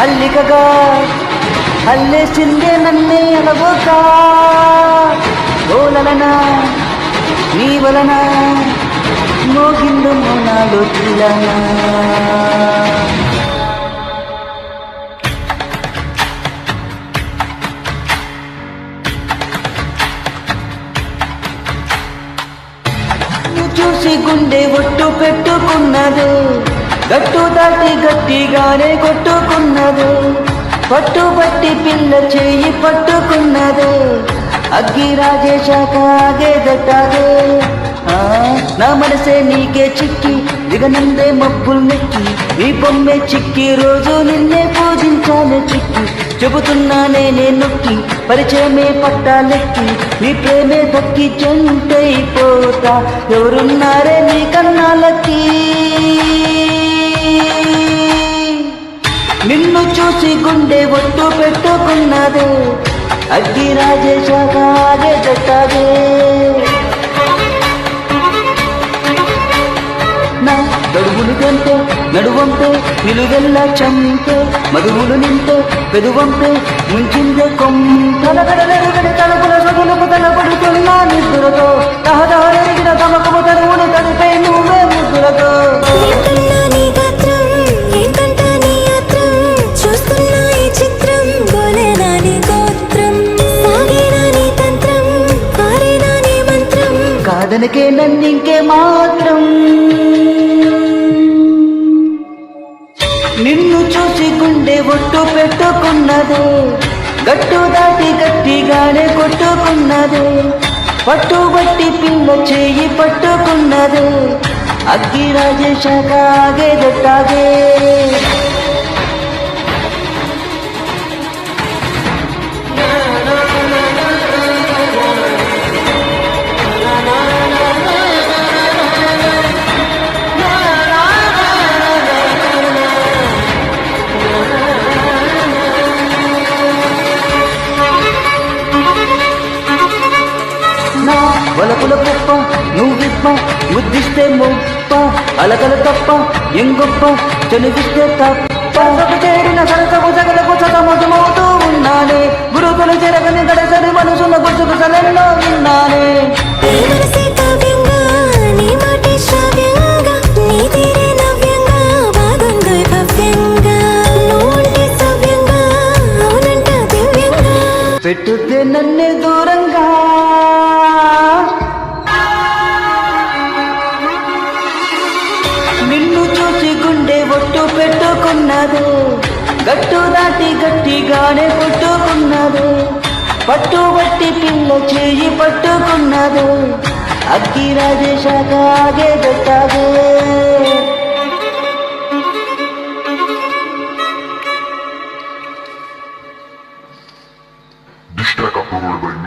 అల్లికగా అల్లేసిందే నన్నే అలవోక ఓలలన నీ వలన మోగిందు నాలో తిల్లనా చూసి గుండె ఒట్టు పెట్టుకున్నదే గట్టు దాటి గట్టిగానే కొట్టుకున్నదే పట్టుబట్టి పిల్ల చేయి పట్టుకున్నదే అగ్గి రాజేశాక ఆగేదటాగే నా మనసే నీకే చిక్కి దిగనందే మబ్బులు నెక్కి నీ బొమ్మే చిక్కి రోజు నిన్నే పూజించాలే చిక్కి చెబుతున్నానే నొక్కి పరిచయమే పట్టాలెక్కి నీ ప్రేమే దక్కి జంటైపోతా ఎవరున్నారే నీ కన్నాలకి నిన్ను చూసి గుండె ఒట్టు పెట్టుకున్నదే అగ్గి రాజేశాక ఆగేదటాగే గడువులు గంటే నడువంపే నిలువెల్లా చంపే మధువులు నింటే పెదువంపే ముంచిందే కొమ్మలగడలెరుగని తలుపుల సగులకు తలపడుతున్నా నిద్దులతో తహదహరెగిన తమకు తరువులు తడిపే నువ్వే ముద్దులతో కాదనకే నన్నింకే మాత్రం నిన్ను చూసి గుండె ఒట్టు పెట్టుకున్నదే గట్టు దాటి గట్టిగానే కొట్టుకున్నదే పట్టుబట్టి పిల్ల చేయి పట్టుకున్నదే అగ్గి రాజేశాక ఆగేదట్టాగే వలపుల కుప్ప నువ్విప్ప ముద్దిస్తే ముప్ప అలకల తప్ప ఎంగొప్ప చనివిస్తే తప్ప చేరిన సరసపు జగలకు చదమవుతూ ఉన్నానే గురుకులు చెరగని గడసరి మనసుల గుసగుసలెన్నో విన్నానే పెట్టుతే నన్నే దూరంగా నిన్ను చూసి గుండె ఒట్టు పెట్టుకున్నదే గట్టు దాటి గట్టిగానే కొట్టుకున్నదే పట్టుబట్టి పిల్ల చేయి పట్టుకున్నదే అగ్గి రాజేశాక ఆగేదట్టాగే This track uploaded by